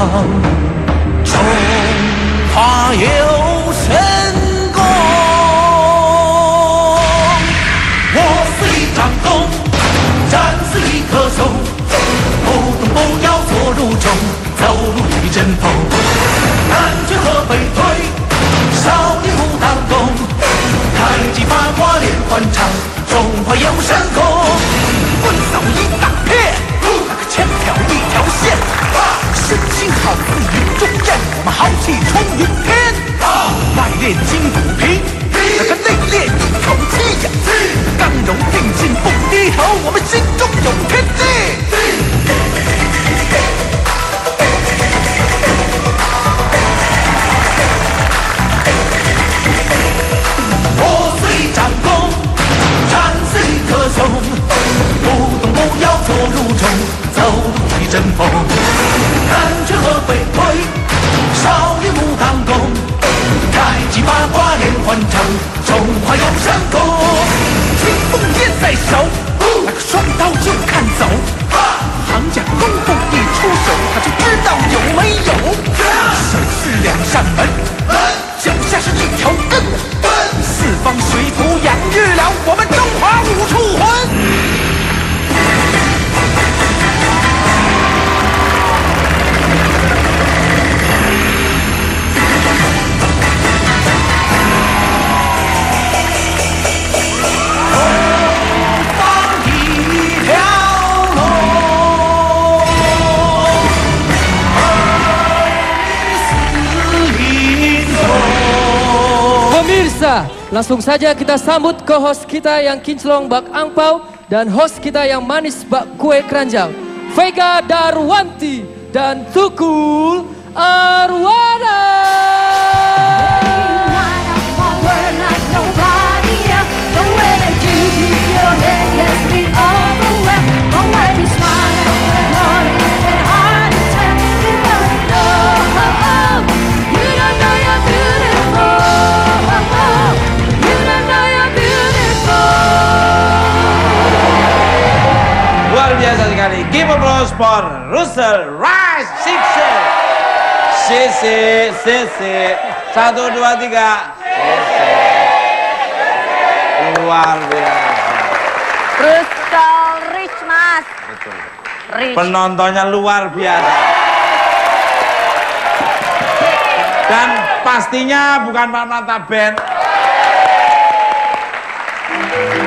中华有神功。我是一张弓，战是一棵松，不动不要坐如钟，走路一阵风。南拳和北腿，少林武当功，太极八卦连环掌，中华有神功。棍扫一大片，枪挑一条线，身形好似云中雁，我们豪气冲云天。外练筋骨皮，那个内练一口气呀，刚柔并进不低头，我们心中有天地。我是一张弓，战是一棵松，不动不要坐如钟，走路一阵风。南拳和北腿，少林武当功，太极八卦连环掌，中华有神功。青凤剑在手，那个双刀就看走。行家功夫一出手，他就知道有没有。手是两扇门，脚下是一条根，四方水土养育了我们中华武术魂。Pemirsa, langsung saja kita sambut co-host kita yang kinclong bak angpau dan host kita yang manis bak kue keranjang, Vega Darwanti dan Tukul Arwana. Luar biasa sekali. Give applause for Russell Rice Sixer. Sisi. 1, 2, 3. Sisi. Luar biasa. Russell Rich, Mas. Betul. Rich. Penontonnya luar biasa. Dan pastinya bukan Pak Mata Band.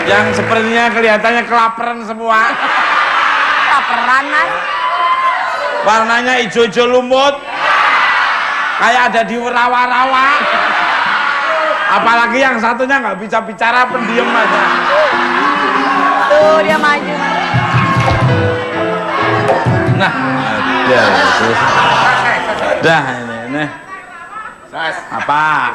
Yang sepertinya kelihatannya kelaparan semua. Laparan, Mas. Warnanya hijau-hijau lumut, kayak ada di rawa-rawa. Apalagi yang satunya nggak bisa bicara, pendiam aja. Tuh dia maju. Nah, dah ini. Apa?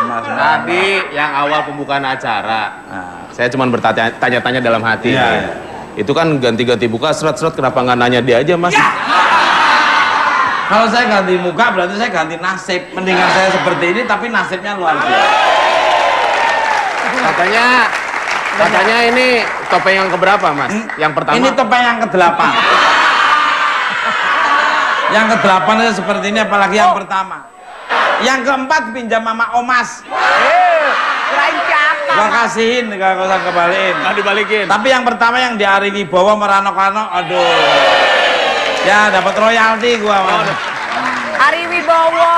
Mas. Tadi yang awal pembukaan acara, saya cuma bertanya-tanya dalam hati. Iya. Itu kan ganti-ganti buka seret-seret, kenapa nggak nanya dia aja, Mas? Kalau saya ganti muka berarti saya ganti nasib. Mendingan saya seperti ini tapi nasibnya luar biasa. Katanya ini topeng yang keberapa, Mas? Yang pertama? Ini topeng yang ke-8. Yang ke-8 itu seperti ini, apalagi yang pertama. Yang ke-4 pinjam Mama Omas. Kirain siapa? Gua kasihin, gak usah kembaliin. Nggak dibalikin. Tapi yang pertama yang di Ari Wibowo Merano Karno, aduh. Ya dapat royalti gua. Ari Wibowo,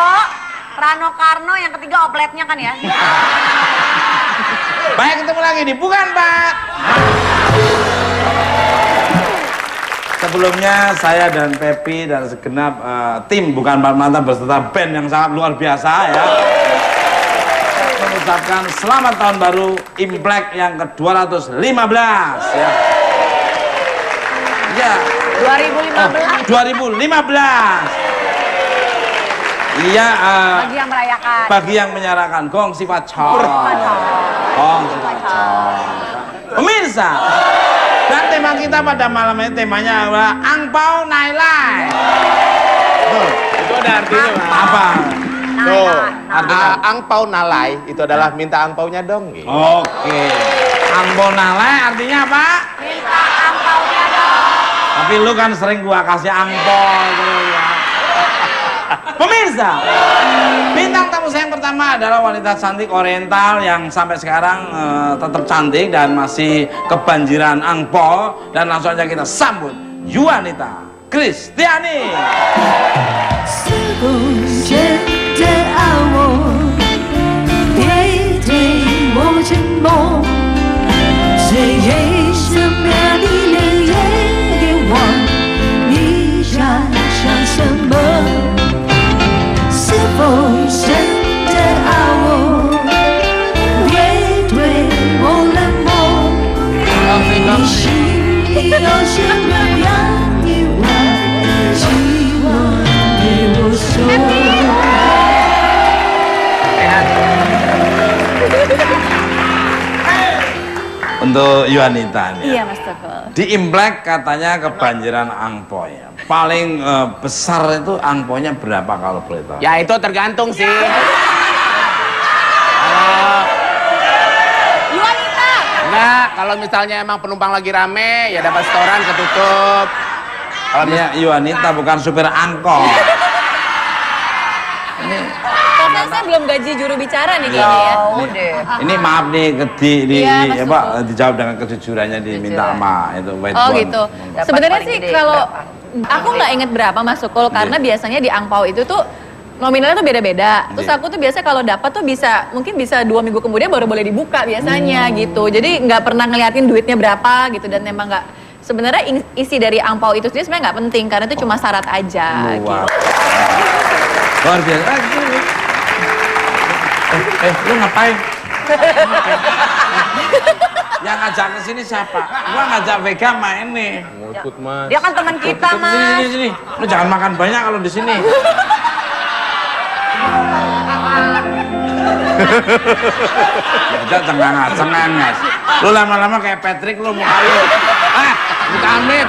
Rano Karno, yang ketiga opletnya kan ya? Baik, ketemu lagi di Bukan Pak. Sebelumnya saya dan Pepi dan segenap tim Bukan Pak Mata beserta band yang sangat luar biasa ya, mengucapkan selamat tahun baru Imlek yang ke-215 ya. Ya. 2015. 2015. Iya. Bagi yang merayakan. Bagi yang menyerahkan gong sifat cor. Gong sifat cor. Pemirsa. Dan tema kita pada malam ini temanya adalah Angpau Nailai. Itu ada artinya, Mas. Apa? Tuh, angpau nalai itu adalah minta angpaunya dong. Gitu. Oke. Angpau Nailai artinya apa? Minta angpaunya dong. Tapi Tapi lu kan sering gua kasih angpau gitu ya. Pemirsa, bintang tamu saya yang pertama adalah wanita cantik oriental yang sampai sekarang tetap cantik dan masih kebanjiran angpau. Dan langsung aja kita sambut Yuanita Kristiani. 是否真的爱我？别对我沉默，谁给什么你的眼给我？你想想什么？是否真的爱我？别对我冷漠，你心里有什么样的话，希望对我说。 Untuk Yuanita nih. Iya Mas Tukul. Di Imlek katanya kebanjiran angpau ya. Paling besar itu angpaunya berapa kalau boleh tahu? Ya itu tergantung sih. Yuanita. Enggak, kalau misalnya emang penumpang lagi rame, ya dapat setoran ketutup. Kalau Ini Yuanita bukan supir angkot. Kok saya belum gaji juru bicara nih kayaknya ya. Nih, ini maaf nih di Iya, Mas apa Tukul. dijawab dengan kejujurannya diminta sama itu white Oh bond. gitu. Dapat Sebenarnya paling sih gede kalau berapa? aku nggak inget berapa Mas Tukul karena biasanya di angpau itu tuh nominalnya tuh beda-beda. Terus Iya. aku tuh biasanya kalau dapat tuh mungkin bisa 2 minggu kemudian baru boleh dibuka biasanya gitu. Jadi nggak pernah ngeliatin duitnya berapa gitu dan emang nggak sebenarnya isi dari angpau itu sendiri sebenarnya nggak penting karena itu cuma syarat aja. Luar, Gitu. luar biasa. Gini. Lu ngapain? Yang ngajak ke sini siapa? Gua ngajak Vega main nih. ngikut mas. Dia kan teman kita, Sini, sini, Mas. sini. Lu jangan makan banyak kalau di sini. Jangan cengenges. Lu lama-lama kayak Patrick lu muka lu. Muka Amit.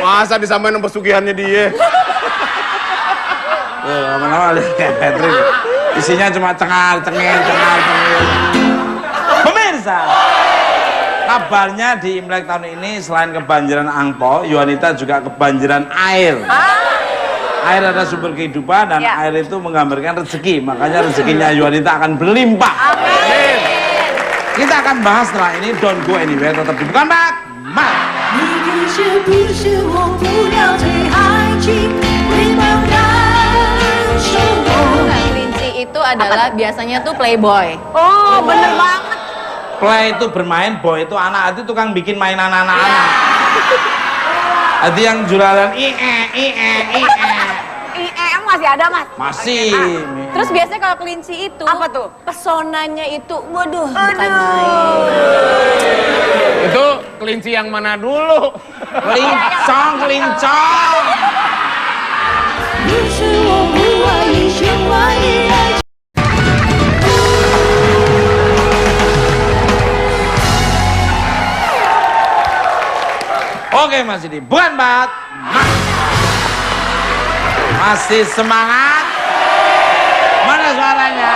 Masa disamain sama pesugihannya dia? Lama-lama lu kayak Patrick. Isinya cuma cengar-cengir. Pemirsa, kabarnya di Imlek tahun ini selain kebanjiran angpau, Yuanita juga kebanjiran air. Air adalah sumber kehidupan dan Ya. air itu menggambarkan rezeki. Makanya rezekinya Yuanita akan berlimpah. Amin. Kita akan bahas setelah ini. Don't go anywhere. Tetap di Bukan Bak. Mat. 你看是不是我不了解爱情会茫然生活？ Kelinci itu adalah biasanya tuh playboy. Oh, bener banget. Play itu bermain, boy itu anak. Itu tukang bikin mainan anak-anak. Ada yang jualan Emang masih ada, Mas? masih. Terus biasanya kalau kelinci itu Apa tuh? Pesonanya itu waduh bukan main. Itu kelinci yang mana dulu? Kelincong. 不是我不爱你，是怀疑爱情。 Oke masih di Bukan Bat. Masih semangat. Mana suaranya?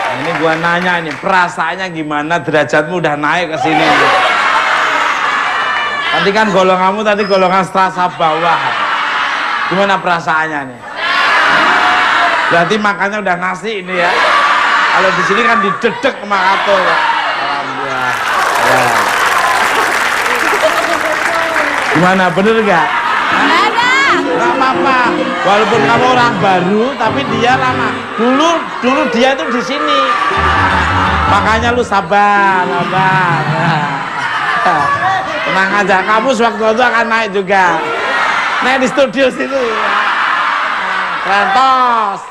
Nah, ini gua nanya ini perasaannya gimana, derajatmu udah naik ke sini. Tadi kan golonganmu tadi golongan strata bawah. Gimana perasaannya nih? Berarti makannya udah nasi ini ya. Kalau di sini kan didedek sama kato. Alhamdulillah. Ya. Gimana, bener gak? Gak apa-apa. Walaupun kamu orang baru, tapi dia lama. Dulu dia tuh di sini. Makanya lu sabar. Tenang aja, kamu sewaktu itu akan naik juga. Naik di studio situ. Krentos.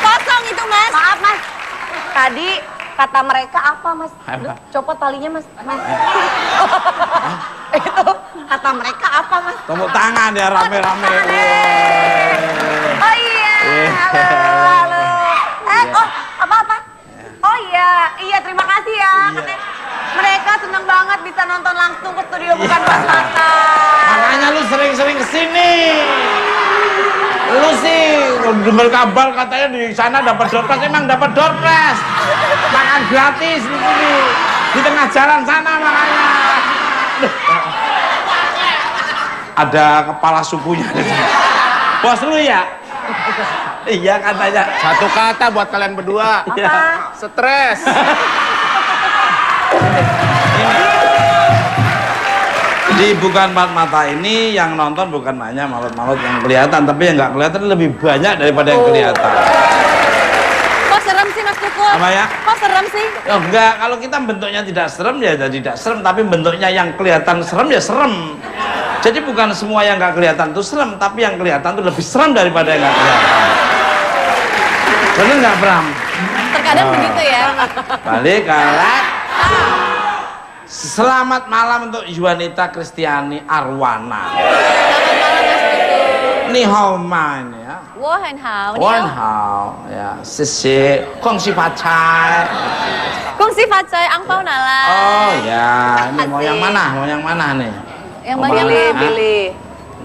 Kosong itu, Mas. Maaf, Mas. Tadi kata mereka apa, Mas? Apa? Copot talinya, Mas. Itu kata mereka apa, Mas? Tepuk tangan ya rame-rame. Oh iya. Halo, halo. Oh, apa-apa? Oh iya, terima kasih ya. Katanya mereka senang banget bisa nonton langsung ke studio bukan Mas Mata. Makanya lu sering-sering kesini. Lu sih dengar kabar katanya di sana dapat door prize, emang dapat door prize. Makan gratis di sini. Di tengah jalan sana makanya. Ada kepala sukunya. Bos lu ya? Iya katanya. Satu kata buat kalian berdua. Apa? Stres. Di Bukan Empat Mata ini yang nonton bukan hanya maut-maut yang kelihatan, tapi yang nggak kelihatan lebih banyak daripada yang kelihatan. Kok serem sih Mas Tukul? Apa ya? Kok serem sih? Oh enggak, kalau kita bentuknya tidak serem ya jadi tidak serem, tapi bentuknya yang kelihatan serem ya serem. Jadi bukan semua yang nggak kelihatan itu serem, tapi yang kelihatan itu lebih serem daripada yang nggak kelihatan. Bener nggak Bram? Terkadang begitu ya. Balik kalak. Selamat malam untuk Yuanita Kristiani Arwana. Selamat malam Mas Tukul. Ni hao ma ini ya. 我很好，你好。我很好呀，谢谢，恭喜发财。恭喜发财，angpau nala. Oh ya, ini mau yang mana? Mau yang mana nih? Yang Mau bagian mana? mana? Pilih.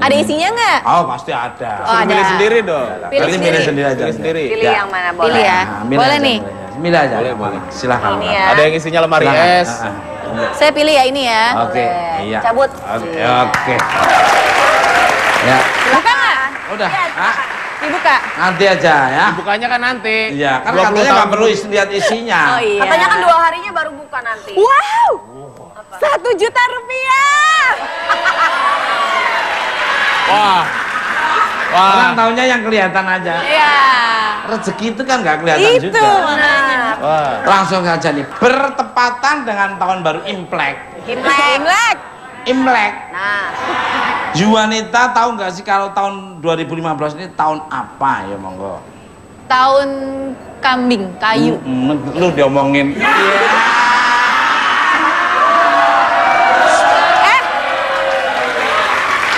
Ada isinya nggak? Oh pasti ada. Oh, ada. Pilih sendiri dong. Pilih Berarti sendiri. milih sendiri aja. Pilih sendiri. Pilih yang mana boleh? Pilih ya. Nah, milih Boleh aja, nih. Milih aja. Boleh, boleh. Silahkan. Ini ya. Ada yang isinya lemari Silakan. es. Saya pilih ya ini ya. Oke, iya. Cabut. Oke, oke. Ya, Buka nggak? udah. Iya, Ah, Dibuka. nanti aja ya. Bukanya kan nanti. Iya, kan 20 katanya tahun nggak perlu lihat isinya. Oh iya. Katanya kan 2 harinya baru buka nanti. Wow. 1 juta rupiah. Wah. Wah. Orang tahunya yang kelihatan aja. Iya. Rezeki itu kan nggak kelihatan Itu juga. makanya. Wah. Langsung saja nih, bertepatan dengan tahun baru Imlek. Imlek. Imlek. Nah, Juanita tahu nggak sih kalau tahun 2015 ini tahun apa ya monggo? Tahun kambing kayu. Lu diomongin.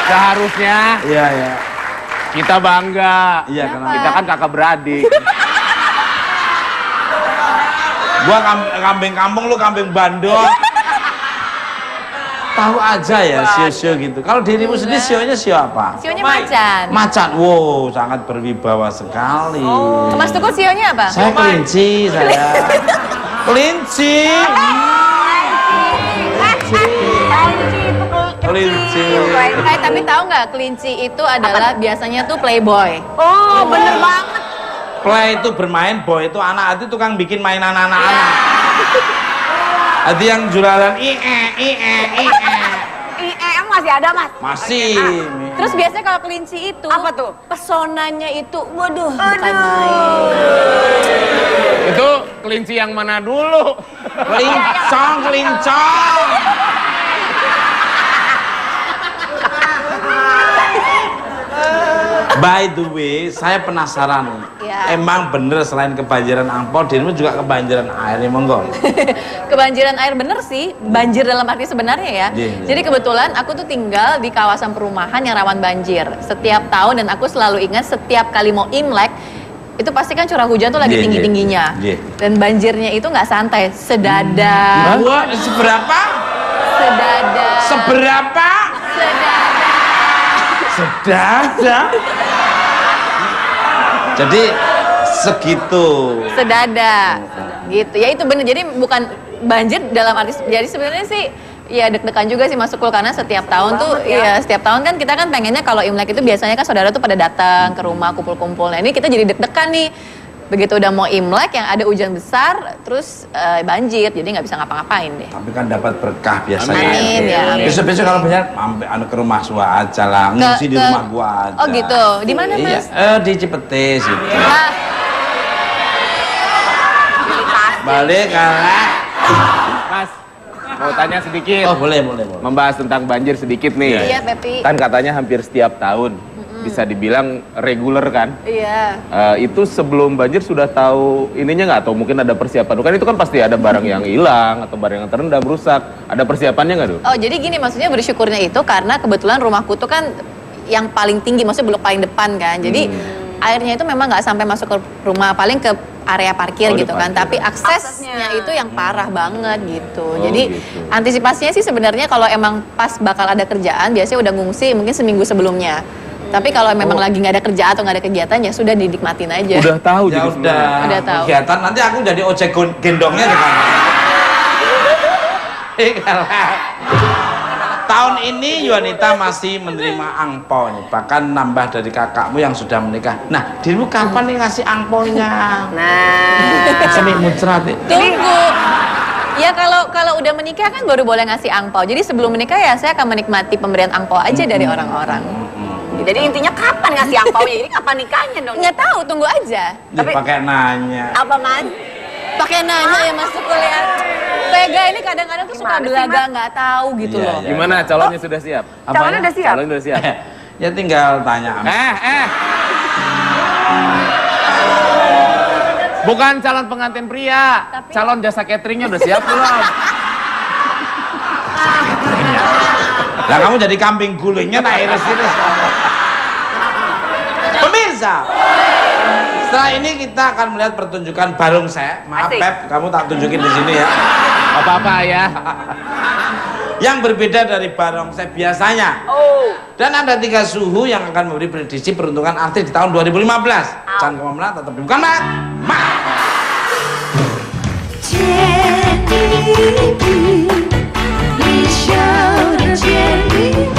Seharusnya Iya ya. kita bangga. Iya kenapa? Kita kan kakak beradik. Gua kambing kampung, lu kambing bandot. Tahu aja ya sio-sio gitu. Kalau dirimu sendiri sionya sio apa? Sionya macan. Macan. Wow, sangat berwibawa sekali. Mas Tukul sionya apa? Saya kelinci, saya. Kelinci. Kelinci. Tapi tahu nggak kelinci itu adalah biasanya tuh playboy. oh bener banget. Play itu bermain, boy itu anak, itu tukang bikin mainan anak-anak. Ada yang jualan Emang masih ada mas? masih. Terus biasanya kalau kelinci itu Apa tuh? pesonanya itu, waduh, bukan main. Itu kelinci yang mana dulu? Kelincong, kelincong. By the way, saya penasaran. Ya. Emang bener selain kebanjiran angpau, dirimu juga kebanjiran air nih monggo. Kebanjiran air bener sih, banjir dalam arti sebenarnya ya. Iya, iya. Jadi kebetulan aku tuh tinggal di kawasan perumahan yang rawan banjir. Setiap tahun dan aku selalu ingat setiap kali mau Imlek, itu pasti kan curah hujan tuh lagi Iya, iya. tinggi-tingginya. Iya. Dan banjirnya itu nggak santai, sedada. Wah, seberapa? Sedada. Seberapa? Sedada. Sedada. Jadi segitu. Sedada. Gitu. Ya itu bener. Jadi bukan banjir dalam arti, jadi sebenarnya sih ya deg-degan juga sih Mas Tukul karena setiap tahun tuh ya setiap tahun kan kita kan pengennya kalau Imlek itu biasanya kan saudara tuh pada datang ke rumah kumpul-kumpul. Nah ini kita jadi deg-degan nih. Begitu udah mau Imlek yang ada hujan besar terus banjir jadi nggak bisa ngapa-ngapain deh. Tapi kan dapat berkah biasanya. Amin, ya, amin. Besok-besok kalau banyak mampir ke rumah gua aja lah, ngisi di rumah gua aja. Oh gitu. Di mana Iya, Mas? di Cipetis gitu. Ah, Balik kalak. Mas, mau tanya sedikit. Oh boleh. Membahas tentang banjir sedikit nih. iya Pepi. Kan katanya hampir setiap tahun. Bisa dibilang reguler kan? Iya. Itu sebelum banjir sudah tahu ininya nggak? Atau mungkin ada persiapan? Kan itu kan pasti ada barang yang hilang atau barang yang terendam, rusak. Ada persiapannya nggak tuh? Oh jadi gini maksudnya bersyukurnya itu karena kebetulan rumahku tuh kan yang paling tinggi, maksudnya blok paling depan kan. Jadi airnya itu memang nggak sampai masuk ke rumah, paling ke area parkir Oh, gitu di kan, parkir. tapi aksesnya itu yang parah banget gitu. Oh, Jadi gitu. antisipasinya sih sebenarnya kalau emang pas bakal ada kerjaan, biasanya udah ngungsi mungkin seminggu sebelumnya. Tapi kalau memang lagi nggak ada kerjaan atau nggak ada kegiatan ya sudah dinikmatin aja. Udah tahu Ya jadi udah, Udah tahu. kegiatan nanti aku jadi ojek gendongnya sekarang. Tahun ini Yuanita masih menerima angpau nih, bahkan nambah dari kakakmu yang sudah menikah. Nah, dirimu kapan nih ngasih angpaunya? Nah. Seni muncrat nih. Tunggu. Ya kalau udah menikah kan baru boleh ngasih angpau. Jadi sebelum menikah ya saya akan menikmati pemberian angpau aja dari orang-orang. Jadi intinya kapan ngasih angpaunya? Jadi kapan nikahnya dong? Nggak tahu, tunggu aja. Tapi pakai nanya. Apa Mas? Pakai nanya ya masuk kuliah. Vega ini kadang-kadang tuh suka Gimana sih, belaga Mas? nggak tahu gitu Iya, loh. iya. Gimana calonnya sudah siap? Calonnya udah siap? Calonnya udah siap. Ya tinggal tanya. Bukan calon pengantin pria, calon jasa cateringnya udah siap belum? Lah kamu jadi kambing gulingnya tak iris-iris. Pemirsa, setelah ini kita akan melihat pertunjukan barongsai. Maaf Asik. Pep, kamu tak tunjukin di sini ya. Apa-apa ya. Yang berbeda dari barongsai biasanya. Oh. Dan ada 3 suhu yang akan memberi prediksi peruntungan artis di tahun 2015. Jangan kemana-mana, tetap di Bukan Mat. Mat. 见你比你笑的见你比。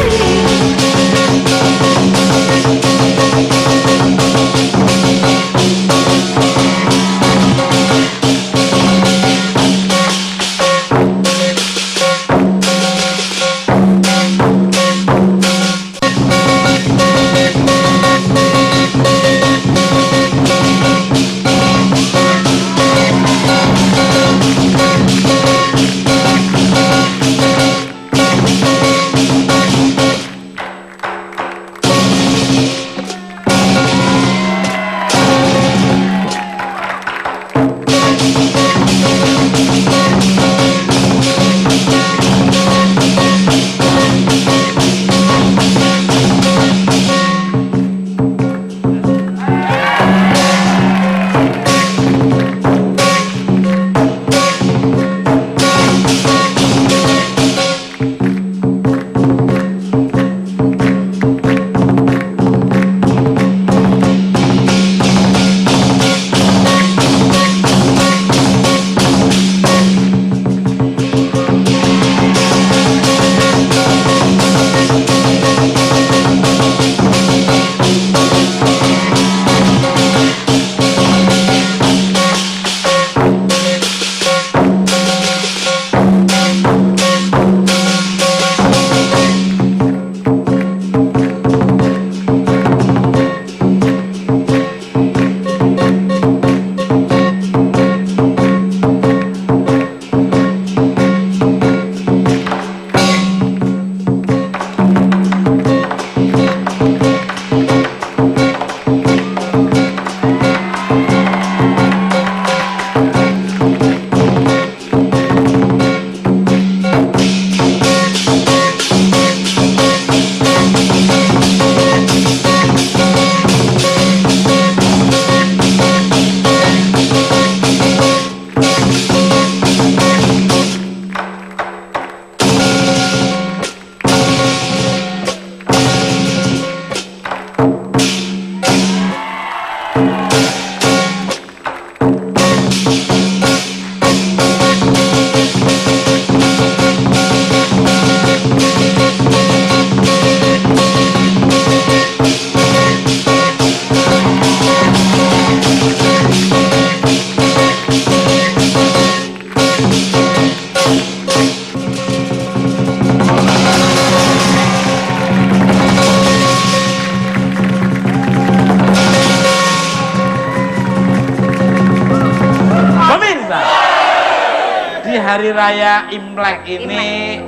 hari raya Imlek ini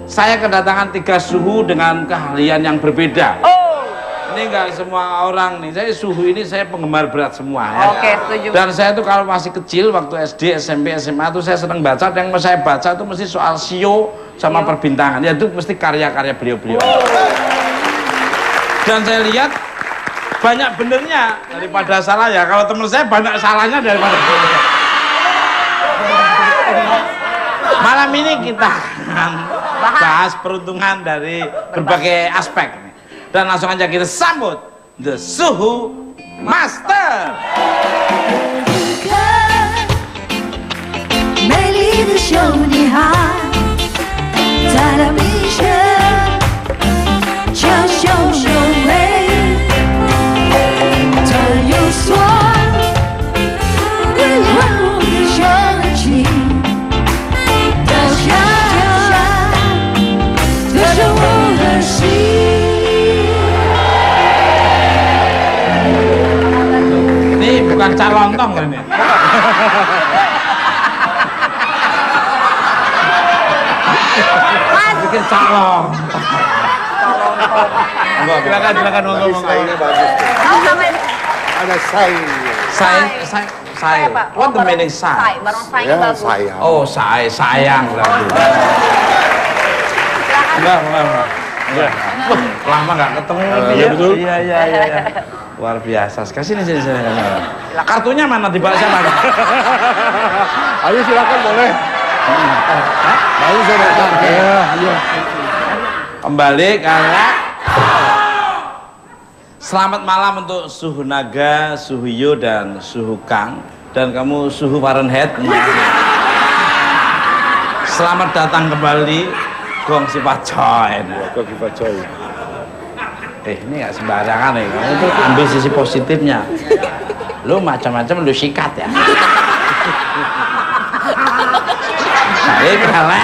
saya kedatangan 3 suhu dengan keahlian yang berbeda. Ini enggak semua orang nih, saya suhu ini saya penggemar berat semua ya. Oke, setuju. Dan saya tuh kalau masih kecil waktu SD, SMP, SMA tuh saya senang baca. Yang saya baca tuh mesti soal sio sama perbintangan. Ya itu mesti karya-karya beliau-beliau. Dan saya lihat banyak benernya daripada salah ya. Kalau teman saya banyak salahnya daripada benernya. Malam ini kita akan bahas peruntungan dari berbagai aspek. Dan langsung aja kita sambut The Suhu Master. 美丽的小女孩，在她面前娇小柔美，她有双会温柔的深情，掉下得着我的心。 Ini bukan calontong ini. Bikin calong. Silakan ngomong. Ada say. Say. What the meaning say? Say, barang sayangnya Ya, bagus. sayang. Oh, sayang berarti. Enggak. Wah, lama nggak ketemu. Iya, betul. Iya. Luar biasa. Sini. Kartunya mana di bawah siapa? Ayo silakan boleh. Ayo saya datang. Iya. Kembali karena selamat malam untuk suhu naga, suhu Yo dan suhu Kang, dan kamu suhu Fahrenheit. Selamat datang kembali Gong Si Pacoy. Kok kita coy. Ini nggak sembarangan nih, kamu tuh ambil sisi positifnya. Lu macam-macam lu sikat ya. Jadi karena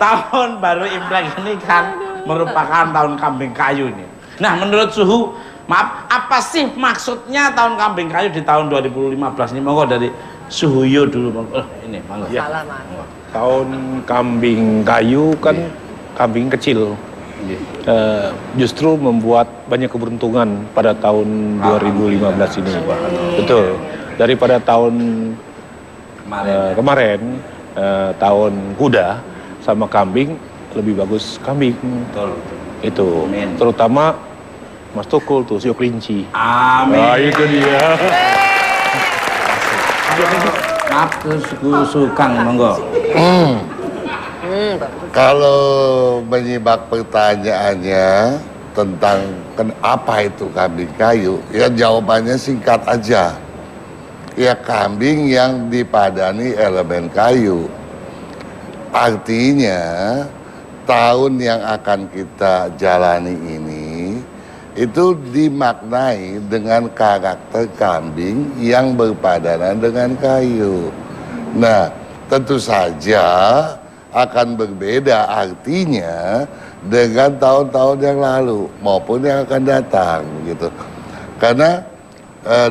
tahun baru Imlek ini kan merupakan tahun kambing kayu ini. Nah, menurut suhu, maaf, apa sih maksudnya tahun kambing kayu di tahun 2015 ini? Monggo dari suhu Yo dulu. Ini monggo. Ya. Tahun kambing kayu kan kambing kecil. Justru membuat banyak keberuntungan pada tahun 2015 ini. Betul. Daripada tahun kemarin tahun kuda sama kambing lebih bagus kambing. Betul. Itu. Amin. Terutama Mas Tukul tuh, sio kelinci. Amin. Nah, itu dia. Maaf, suhu Kang, monggo. Kalau menyimak pertanyaannya tentang apa itu kambing kayu, ya jawabannya singkat aja. Ya kambing yang dipadani elemen kayu. Artinya tahun yang akan kita jalani ini itu dimaknai dengan karakter kambing yang berpadanan dengan kayu. Nah, tentu saja akan berbeda artinya dengan tahun-tahun yang lalu maupun yang akan datang gitu. Karena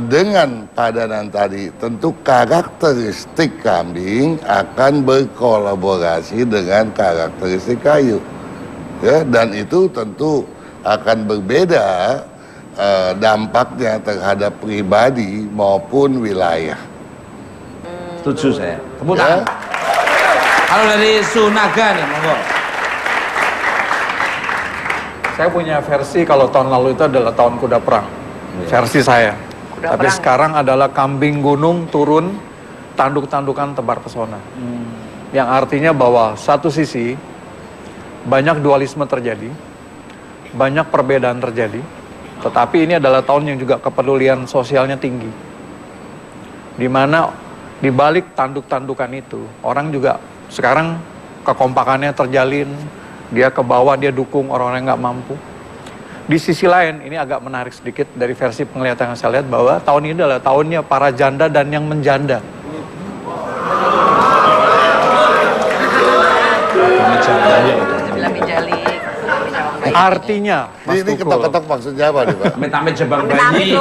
dengan padanan tadi tentu karakteristik kambing akan berkolaborasi dengan karakteristik kayu. Ya, dan itu tentu akan berbeda dampaknya terhadap pribadi maupun wilayah. Setuju saya. Tepuk tangan. Kalau dari Sunaga nih, monggo. Saya punya versi kalau tahun lalu itu adalah tahun kuda perang. Versi saya. Tapi sekarang adalah kambing gunung turun, tanduk-tandukan tebar pesona. Yang artinya bahwa satu sisi banyak dualisme terjadi, banyak perbedaan terjadi, tetapi ini adalah tahun yang juga kepedulian sosialnya tinggi. Di mana di balik tanduk-tandukan itu, orang juga sekarang kekompakannya terjalin, dia ke bawah, dia dukung orang-orang yang nggak mampu. Di sisi lain, ini agak menarik sedikit dari versi penglihatan yang saya lihat bahwa tahun ini adalah tahunnya para janda dan yang menjanda. Artinya, Mas Ini Tukul, ketok-ketok maksudnya apa nih Pak? Amit-amit jebak bayi.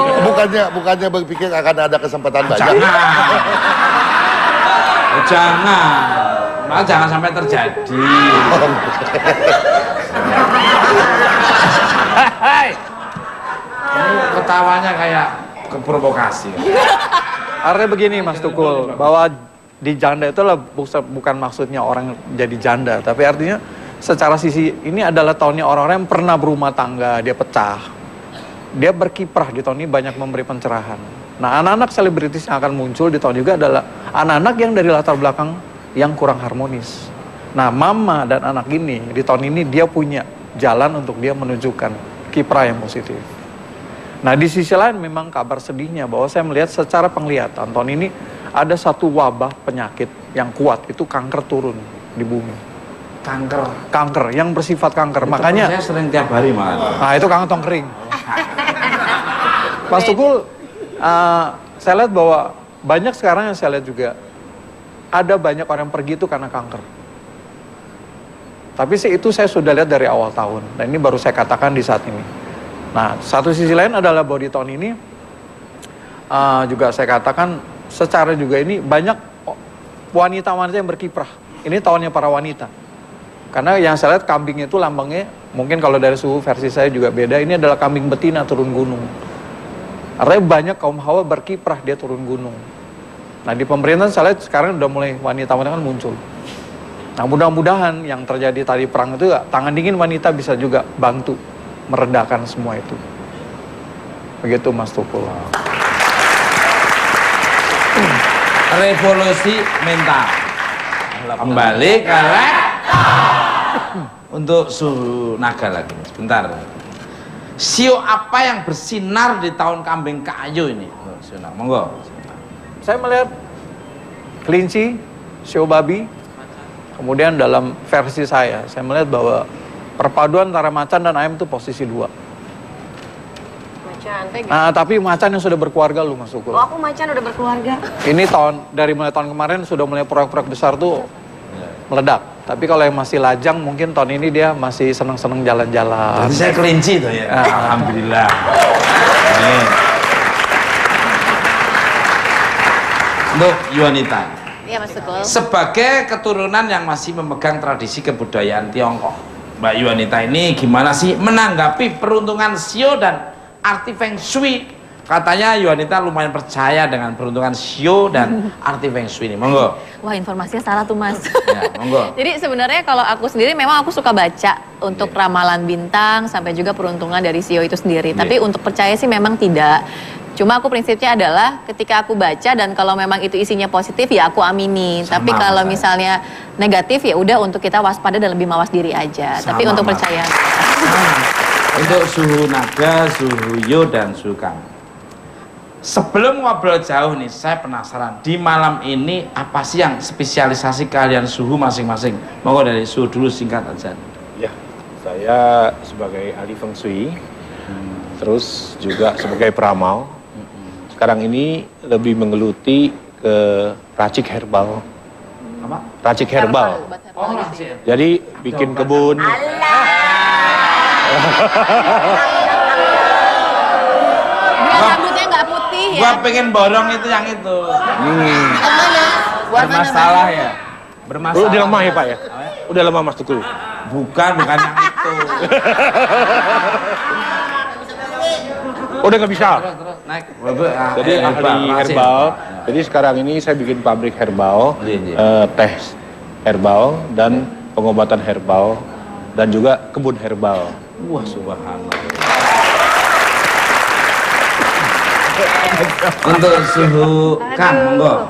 Bukannya berpikir akan ada kesempatan banyak. Jangan. Malah jangan sampai terjadi. Hai. Kamu ketawanya kayak keprovokasi. artinya begini Mas Tukul, bahwa di janda itu bukan maksudnya orang jadi janda, tapi artinya secara sisi ini adalah tahunnya orang-orang yang pernah berumah tangga, dia pecah. dia berkiprah di tahun ini, banyak memberi pencerahan. Nah, anak-anak selebritis yang akan muncul di tahun juga adalah anak-anak yang dari latar belakang yang kurang harmonis. Nah, mama dan anak ini di tahun ini dia punya jalan untuk dia menunjukkan kiprah yang positif. Nah, di sisi lain memang kabar sedihnya bahwa saya melihat secara penglihatan tahun ini ada satu wabah penyakit yang kuat, itu kanker turun di bumi. Kanker yang bersifat kanker. Itu makanya saya sering tiap hari malah. Nah, itu kantong kering. Mas Tukul, saya lihat bahwa banyak sekarang yang saya lihat juga ada banyak orang yang pergi itu karena kanker. Tapi itu saya sudah lihat dari awal tahun, dan ini baru saya katakan di saat ini. Nah, satu sisi lain adalah bahwa di tahun ini juga saya katakan secara juga ini banyak wanita-wanita yang berkiprah. Ini tahunnya para wanita. Karena yang saya lihat kambing itu lambangnya, mungkin kalau dari suhu versi saya juga beda, ini adalah kambing betina turun gunung. Artinya banyak kaum hawa berkiprah dia turun gunung. Nah, di pemerintahan saya lihat sekarang udah mulai wanita-wanita kan muncul. Nah, mudah-mudahan yang terjadi tadi perang itu tangan dingin wanita bisa juga bantu meredakan semua itu. Begitu Mas Tukul. Revolusi mental. Kembali ke untuk suhu naga lagi, sebentar. Sio apa yang bersinar di tahun kambing kayu ini? Monggo. Saya melihat kelinci, sio babi. Kemudian dalam versi saya melihat bahwa perpaduan antara macan dan ayam itu posisi 2. Macan, nah, tapi macan yang sudah berkeluarga lu Mas Tukul. Oh, aku macan udah berkeluarga. Ini dari mulai tahun kemarin sudah mulai proyek-proyek besar tuh meledak. Tapi kalau yang masih lajang mungkin tahun ini dia masih seneng-seneng jalan-jalan. Jadi saya kelinci tuh ya. Alhamdulillah. Amin. Untuk Yuanita. Iya Mas Tukul. Sebagai keturunan yang masih memegang tradisi kebudayaan Tiongkok, Mbak Yuanita ini gimana sih menanggapi peruntungan Sio dan arti Feng Shui? Katanya Yuanita lumayan percaya dengan peruntungan Sio dan arti Feng Shui ini. Monggo. Wah, informasinya salah tuh Mas. Ya, monggo. Jadi sebenarnya kalau aku sendiri memang aku suka baca untuk ramalan bintang sampai juga peruntungan dari Sio itu sendiri. Tapi untuk percaya sih memang tidak. Cuma aku prinsipnya adalah ketika aku baca dan kalau memang itu isinya positif ya aku amini. Tapi kalau misalnya negatif ya udah untuk kita waspada dan lebih mawas diri aja. Tapi untuk percaya. Untuk suhu naga, suhu Yo dan suhu Kang. Sebelum ngobrol jauh nih, saya penasaran di malam ini apa sih yang spesialisasi kalian suhu masing-masing? Monggo dari suhu dulu singkat aja. Ya, saya sebagai ahli Feng Shui, terus juga sebagai peramal. Sekarang ini lebih menggeluti ke racik herbal. Apa? Racik herbal. Oh, racik. Jadi bikin kebun. Rambutnya nggak putih ya. Gua pengen borong itu yang itu. Bermasalah ya? Bermasalah. Udah lama ya Pak ya? Udah lama Mas Tukul? Bukan yang itu. Udah nggak bisa. Terus naik. Jadi ahli herbal. Jadi sekarang ini saya bikin pabrik herbal, teh herbal dan pengobatan herbal dan juga kebun herbal. Wah, subhanallah. Untuk suhu Kang, monggo.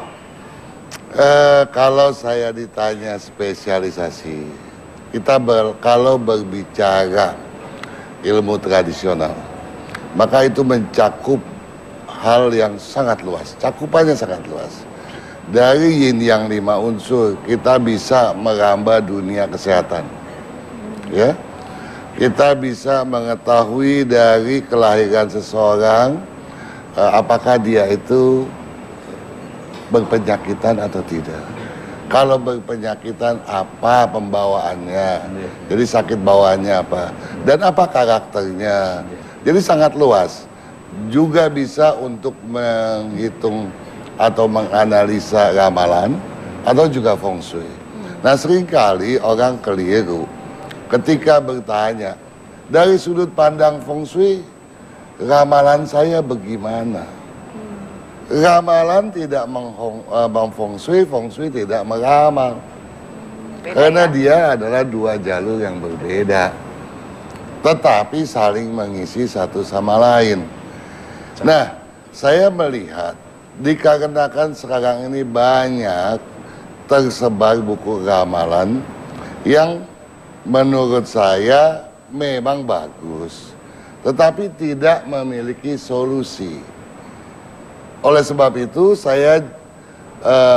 Kalau saya ditanya spesialisasi, kalau berbicara ilmu tradisional, maka itu mencakup hal yang sangat luas, cakupannya sangat luas. Dari yin yang 5 unsur, kita bisa merambah dunia kesehatan. Ya, kita bisa mengetahui dari kelahiran seseorang, apakah dia itu berpenyakitan atau tidak. Kalau berpenyakitan, apa pembawaannya, jadi sakit bawaannya apa, dan apa karakternya. Jadi sangat luas. Juga bisa untuk menghitung atau menganalisa ramalan atau juga feng shui. Nah, seringkali orang keliru ketika bertanya, dari sudut pandang feng shui, ramalan saya bagaimana? Ramalan tidak meng-feng shui tidak meramal. Karena dia adalah 2 jalur yang berbeda. tetapi saling mengisi satu sama lain. Nah, saya melihat dikarenakan sekarang ini banyak tersebar buku ramalan yang menurut saya memang bagus, tetapi tidak memiliki solusi. Oleh sebab itu saya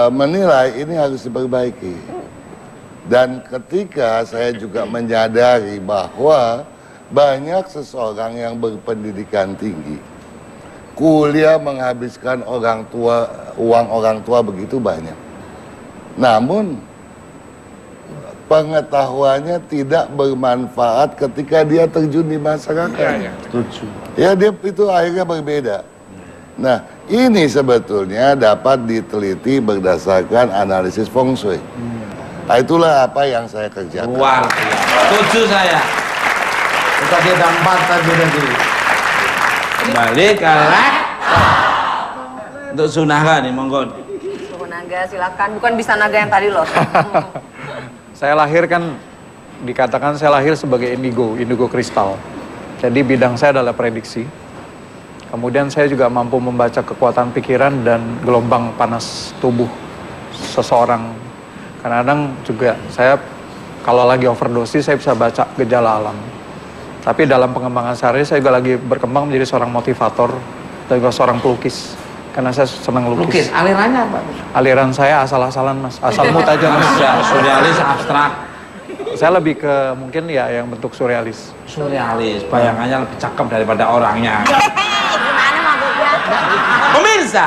menilai ini harus diperbaiki. Dan ketika saya juga menyadari bahwa banyak seseorang yang berpendidikan tinggi, kuliah menghabiskan uang orang tua begitu banyak, namun pengetahuannya tidak bermanfaat ketika dia terjun di masyarakat. Ya, dia itu akhirnya berbeda. Nah, ini sebetulnya dapat diteliti berdasarkan analisis feng shui. Nah, itulah apa yang saya kerjakan. Luar biasa. Setuju saya. Tadi ada 4 tadi. Kembali ke untuk Sunaga nih, monggo. Suhu naga silakan, bukan bisa naga yang tadi loh. Saya lahir kan, dikatakan saya lahir sebagai indigo kristal. Jadi bidang saya adalah prediksi. Kemudian saya juga mampu membaca kekuatan pikiran dan gelombang panas tubuh seseorang. Kadang-kadang juga saya kalau lagi overdosis saya bisa baca gejala alam. Tapi dalam pengembangan sehari saya juga lagi berkembang menjadi seorang motivator dan juga seorang pelukis. Karena saya senang lukis. Lukis, alirannya apa? Aliran saya asal-asalan mas, asal mut aja mas. Surrealis, abstrak. Saya lebih ke mungkin ya yang bentuk surrealis. Surrealis, bayangannya lebih cakep daripada orangnya. Pemirsa,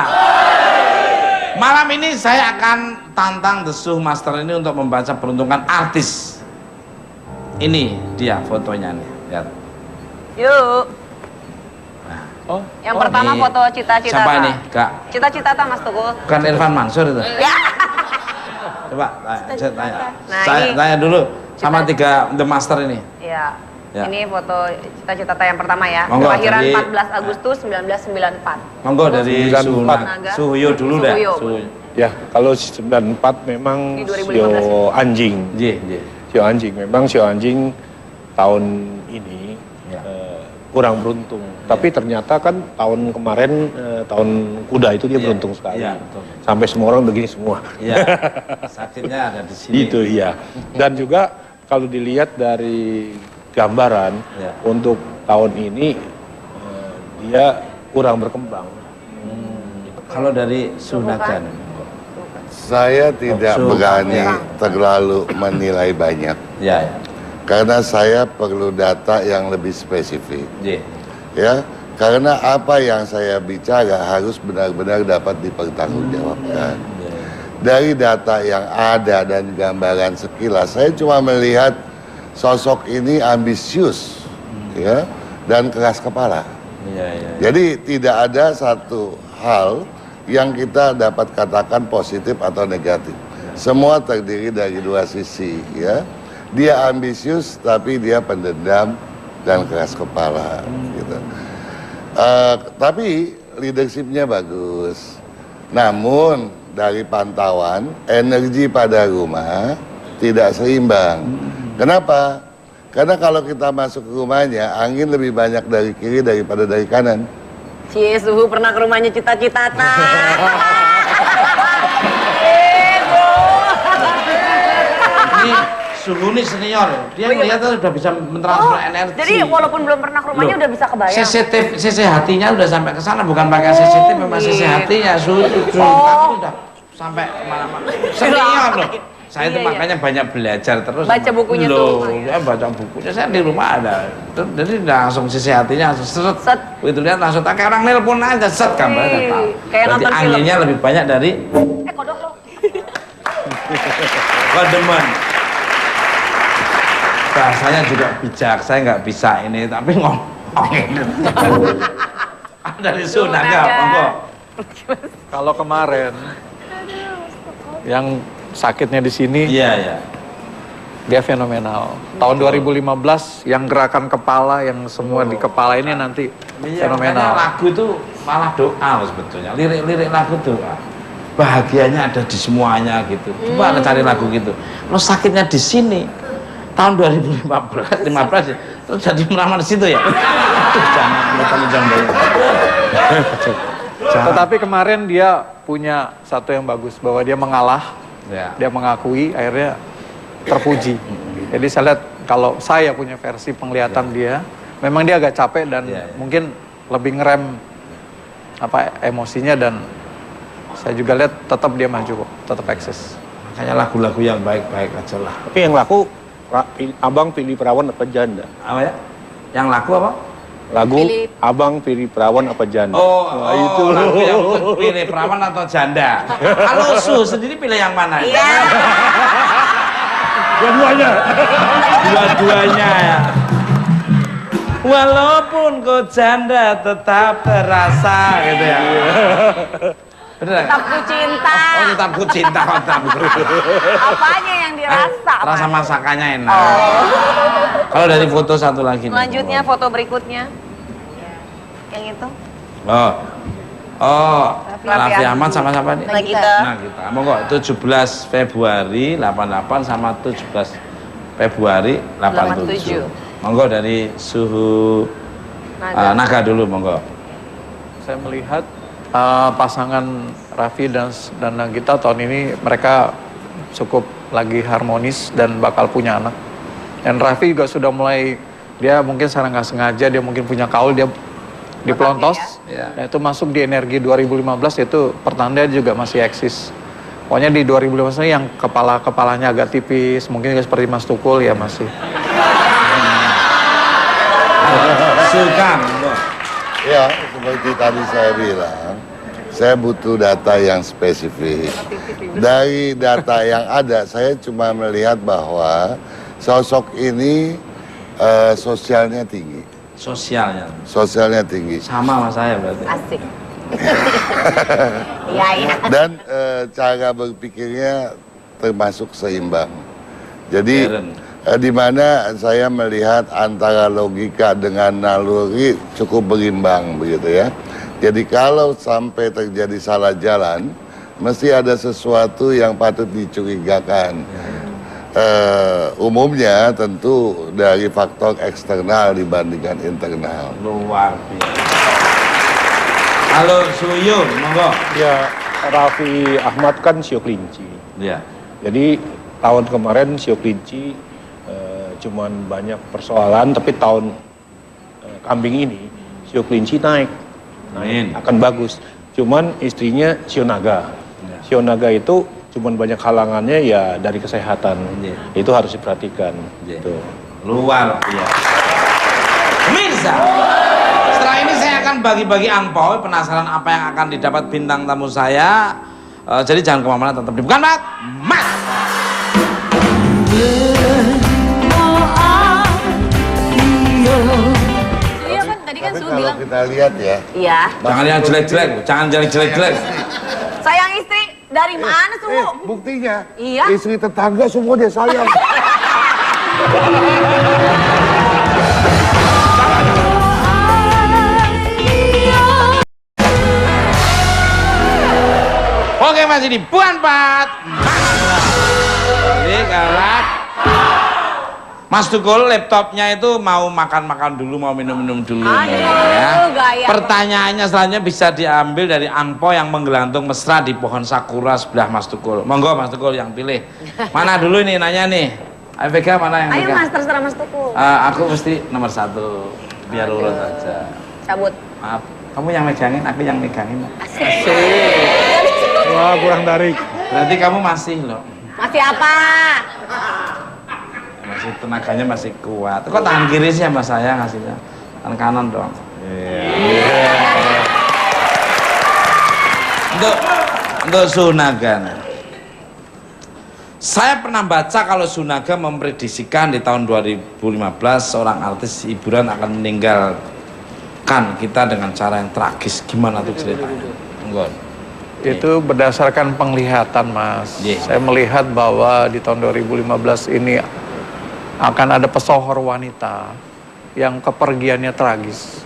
malam ini saya akan tantang The Suh Master ini untuk membaca peruntungan artis. Ini dia fotonya nih, lihat. Yuk. Oh, Yang pertama ini. foto cita-cita. Siapa ini, Kak? Cita-cita Mas Tukul. Bukan Irfan Mansur itu? Ya. Coba saya tanya. Nah, Saya ini tanya dulu sama 3 The Master ini. Iya. Ya. Ini foto cita-cita yang pertama ya. Monggo, Kelahiran dari- 14 Agustus 1994. Monggo dari 94. Suhuyo dulu dah. Suhuyo. Ya, kalau 94 memang Di 2015 sio anjing. Sio anjing, memang sio anjing tahun ini Ya. kurang beruntung. Tapi ternyata kan tahun kemarin, tahun kuda itu dia beruntung sekali. Iya, betul. Sampai semua orang begini semua. Iya. Sakitnya ada di sini. Itu iya. Dan juga kalau dilihat dari gambaran Ya. untuk tahun ini dia kurang berkembang. Kalau dari Sunagan. Saya tidak Suh. berani Ya. terlalu menilai banyak. Ya, ya. Karena saya perlu data yang lebih spesifik. J. Ya, karena apa yang saya bicara harus benar-benar dapat dipertanggungjawabkan. Dari data yang ada dan gambaran sekilas, saya cuma melihat sosok ini ambisius, ya, dan keras kepala. Iya, iya. Jadi tidak ada satu hal yang kita dapat katakan positif atau negatif. Semua terdiri dari 2 sisi, ya. Dia ambisius tapi dia pendendam dan keras kepala, gitu. Tapi leadershipnya bagus. Namun dari pantauan energi pada rumah tidak seimbang. Kenapa? Karena kalau kita masuk ke rumahnya angin lebih banyak dari kiri daripada dari kanan. Cie, Suhu pernah ke rumahnya cita-cita. Ini Suhu ini senior, dia melihatnya udah bisa mentransfer energi. Jadi walaupun belum pernah ke rumahnya Loh, udah bisa kebayang. CC hatinya udah sampai ke sana, bukan pakai CCTV, memang CC hatinya. Suhu udah sampai kemana-mana. Senior loh. Saya itu Iya, iya. makanya banyak belajar terus. Baca bukunya Loh, tuh. ya baca bukunya, saya di rumah ada. Jadi langsung CC hatinya langsung seret. Set. Begitu lihat langsung kayak orang nelpon aja, set gambarnya Wih, tahu. kayak Berarti nonton film. anginnya lebih banyak dari Kodok lo. Kodemen. Bahasanya juga bijak, saya nggak bisa ini, tapi ngomong. Dari Sunaga, monggo. Kalau kemarin yang sakitnya di sini, Iya, iya. dia fenomenal. Tahun 2015 yang gerakan kepala, yang semua di kepala ini nanti Iya, makanya fenomenal. lagu itu malah doa loh sebetulnya. Lirik-lirik lagu doa. Bahagianya ada di semuanya gitu. Coba cari lagu gitu. Lo sakitnya di sini. tahun 2015 ya, terus jadi melamar di situ ya. Aduh, jangan. Tetapi kemarin dia punya satu yang bagus, bahwa dia mengalah, dia mengakui, akhirnya terpuji. Jadi saya lihat kalau saya punya versi penglihatan dia, memang dia agak capek dan mungkin lebih ngerem emosinya, dan saya juga lihat tetap dia maju kok, tetap eksis. Makanya lagu-lagu yang baik-baik aja lah. Tapi yang laku, abang pilih perawan apa janda? Apa ya? Yang laku apa? Lagu abang pilih perawan apa janda? Itu lagu yang pilih perawan atau janda. Kalau Su sendiri pilih yang mana? Iya. Dua-duanya. Dua-duanya ya. Walaupun kau janda tetap terasa gitu ya. Bener. Tetap ku cinta. Oh, tetap ku cinta, tetap ku. Apanya yang dirasa? Rasa masakannya enak. Kalau dari foto satu lagi. Selanjutnya foto berikutnya. Yang itu. Raffi Ahmad sama siapa nih? Nagita. Nagita. Monggo 17 Februari 88 sama 17 Februari 87. Monggo dari suhu Naga dulu, monggo. Saya melihat pasangan Raffi dan Nagita tahun ini mereka cukup lagi harmonis dan bakal punya anak. Dan Raffi juga sudah mulai, dia mungkin secara nggak sengaja, dia mungkin punya kaul, dia dipelontos. Nah, itu masuk di energi 2015, itu pertanda juga masih eksis. Pokoknya di 2015 ini yang kepalanya agak tipis, mungkin juga seperti Mas Tukul ya masih. Suka. Ya, seperti tadi saya bilang, saya butuh data yang spesifik. Dari data yang ada, saya cuma melihat bahwa sosok ini sosialnya tinggi. Sosialnya tinggi. Sama sama saya berarti. Asik. Iya. Dan cara berpikirnya termasuk seimbang. Jadi di mana saya melihat antara logika dengan naluri cukup berimbang begitu ya. Jadi kalau sampai terjadi salah jalan, mesti ada sesuatu yang patut dicurigakan. Umumnya tentu dari faktor eksternal dibandingkan internal. Luar biasa. Halo Suyung, monggo. Ya, Raffi Ahmad kan sio kelinci. Ya. Jadi tahun kemarin sio kelinci cuman banyak persoalan, tapi tahun kambing ini sio kelinci naik, akan bagus. Cuman istrinya sio naga. Sio naga itu cuman banyak halangannya ya dari kesehatan. Itu harus diperhatikan. Tuh. Luar biasa. Mirza, setelah ini saya akan bagi-bagi angpau. Penasaran apa yang akan didapat bintang tamu saya? Jadi jangan kemana-mana, tetap di Bukan Bat Mas. Iya kan, tadi kan Tapi Su kalau bilang. kita lihat ya, Iya. Jangan yang jelek-jelek, jangan yang jelek-jelek. Sayang istri dari mana, Su? buktinya Iya. istri tetangga semua dia sayang. Oke, masih di Bukan Bat Jadi galak. Mas Tukul, laptopnya itu mau makan-makan dulu, mau minum-minum dulu. gaya. Pertanyaannya selanjutnya bisa diambil dari angpau yang menggelantung mesra di pohon sakura sebelah Mas Tukul. Monggo Mas Tukul yang pilih. Mana dulu nih nanya nih? Ayo Vega, mana yang Ayo Vega? Mas, terserah Mas Tukul. Aku mesti nomor 1, biar urut aja. Cabut. Maaf, kamu yang megangin, aku yang megangin. Asik. Wah, kurang tarik. Berarti kamu masih loh. Masih apa? Masih tenaganya masih kuat. Kok tangan kiri sih sama saya ngasihnya? Tangan kanan dong. Untuk Sunaga. Saya pernah baca kalau Sunaga memprediksikan di tahun 2015 seorang artis hiburan akan meninggalkan kita dengan cara yang tragis. Gimana tuh ceritanya? Enggak. Itu berdasarkan penglihatan, Mas. Saya melihat bahwa di tahun 2015 ini akan ada pesohor wanita yang kepergiannya tragis.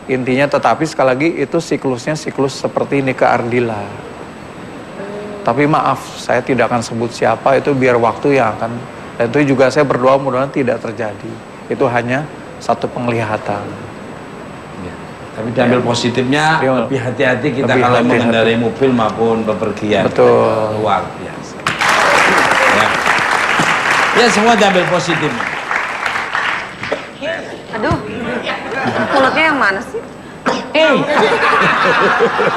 Intinya, tetapi sekali lagi itu siklusnya siklus seperti Nika Ardila. Tapi maaf, saya tidak akan sebut siapa, itu biar waktu yang akan Dan itu juga saya berdoa mudah-mudahan tidak terjadi. Itu hanya satu penglihatan. Ya. Tapi diambil positifnya, Ya. lebih hati-hati kita Lebih kalau hati-hati. mengendarai mobil maupun bepergian. Betul. Luar biasa. Ya. Ya, semua diambil positifnya. Aduh, mulutnya yang mana sih?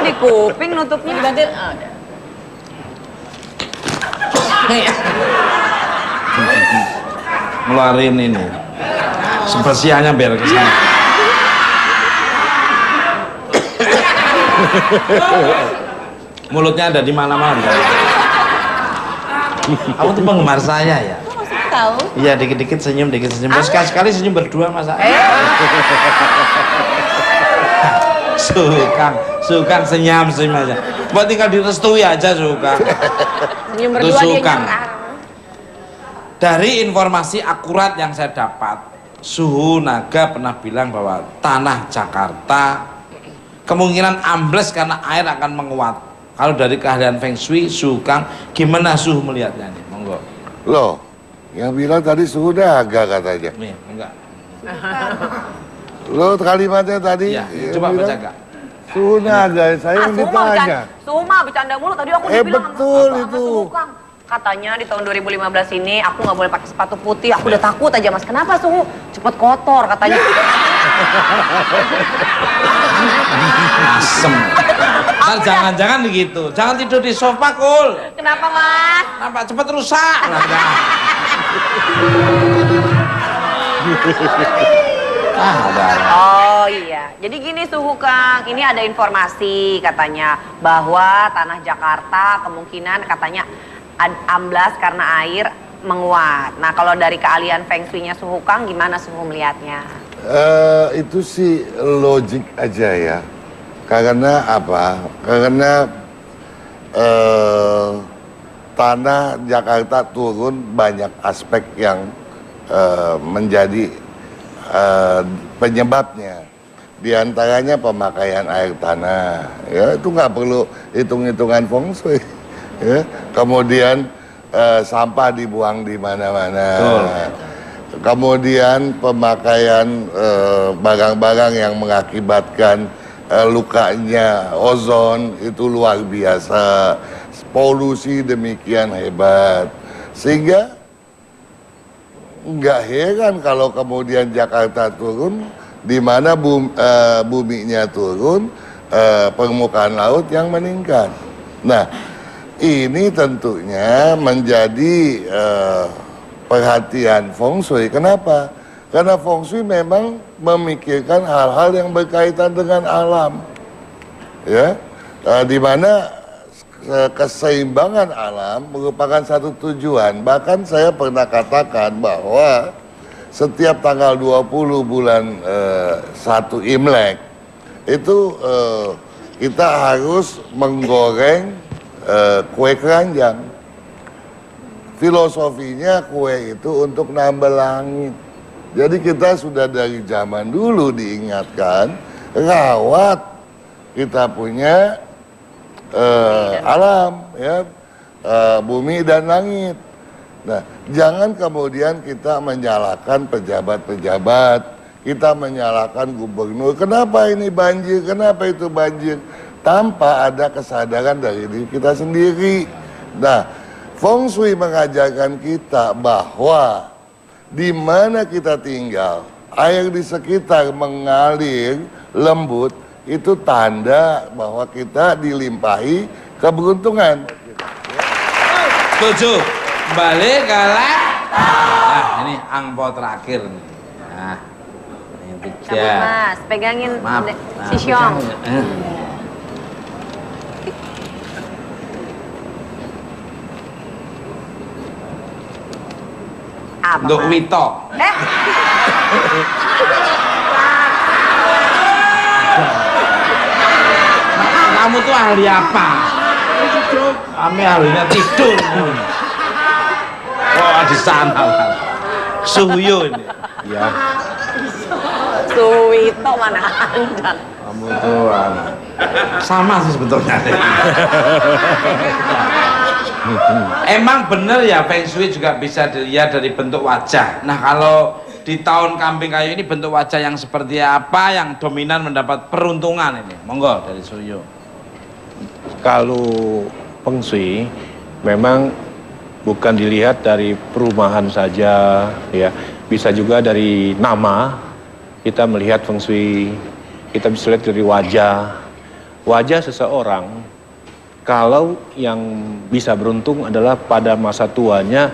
Di kuping nutupnya. Dibantuin? Oh, udah. Ngeluarin ini. Sebersihannya biar ke sana. Mulutnya ada di mana-mana. Kamu tuh penggemar saya ya? Kok masih tahu? Iya, dikit-dikit senyum, dikit senyum. Sekali-sekali senyum berdua, masa? Sukang senyum aja. Buat tinggal direstui aja Sukang. Senyum Itu berdua dia Sukang. nyerah. Dari informasi akurat yang saya dapat, Suhu Naga pernah bilang bahwa tanah Jakarta kemungkinan ambles karena air akan menguat. Kalau dari keahlian Feng Shui, Sukang, gimana Suhu melihatnya nih? Monggo. Loh, yang bilang tadi Suhu Naga katanya. Nih, enggak. Lo kalimatnya tadi. Iya, yang coba bilang, baca Kak. Suhu Naga, saya yang ditanya. Suma bercanda mulu tadi aku dibilang betul sama itu. Suhu, Kang. Katanya di tahun 2015 ini aku nggak boleh pakai sepatu putih. Aku udah takut aja Mas. Kenapa Suhu? Cepet kotor katanya. Asem. Ntar jangan-jangan begitu. Jangan tidur di sofa, Kul. Kenapa Mas? Nampak cepet rusak. Ada. Oh iya, jadi gini Suhu Kang, ini ada informasi katanya bahwa tanah Jakarta kemungkinan katanya amblas karena air menguat. Nah kalau dari keahlian Feng Shui-nya Suhu Kang, gimana Suhu melihatnya? Itu sih logik aja ya. Karena apa? Karena tanah Jakarta turun banyak aspek yang menjadi penyebabnya. Di antaranya pemakaian air tanah, ya itu nggak perlu hitung-hitungan feng shui. Ya. Kemudian sampah dibuang di mana-mana. Kemudian pemakaian barang-barang yang mengakibatkan lukanya ozon itu luar biasa. Polusi demikian hebat, sehingga nggak heran kalau kemudian Jakarta turun, di mana buminya turun, permukaan laut yang meningkat. Nah, ini tentunya menjadi perhatian Feng Shui. Kenapa? Karena Feng Shui memang memikirkan hal-hal yang berkaitan dengan alam, ya, di mana keseimbangan alam merupakan satu tujuan. Bahkan saya pernah katakan bahwa setiap tanggal 20 bulan 1 Imlek itu kita harus menggoreng kue keranjang. Filosofinya kue itu untuk nambah langit. Jadi kita sudah dari zaman dulu diingatkan rawat kita punya alam, ya, bumi dan langit. Nah, jangan kemudian kita menyalahkan pejabat-pejabat, kita menyalahkan gubernur. Kenapa ini banjir? Kenapa itu banjir? Tanpa ada kesadaran dari diri kita sendiri. Nah, Feng Shui mengajarkan kita bahwa di mana kita tinggal, air di sekitar mengalir lembut, itu tanda bahwa kita dilimpahi keberuntungan. Setuju. Balik kalah. Nah, ini angpo terakhir nih. Nah, ini Cabut tiga. Mas, pegangin Maaf. si Xiong. Apa, Untuk Mas? Wito. Kamu tuh ahli apa? Kami ahlinya tidur. Oh, di sana. Suyo ini. Ya. Suwito mana Anda? Kamu tuh sama sih sebetulnya. Emang bener ya Feng Shui juga bisa dilihat dari bentuk wajah. Nah kalau di tahun kambing kayu ini bentuk wajah yang seperti apa yang dominan mendapat peruntungan ini? Monggo dari Suyo. Kalau Feng Shui memang bukan dilihat dari perumahan saja, ya, bisa juga dari nama. Kita melihat Feng Shui, kita bisa lihat dari wajah seseorang. Kalau yang bisa beruntung adalah pada masa tuanya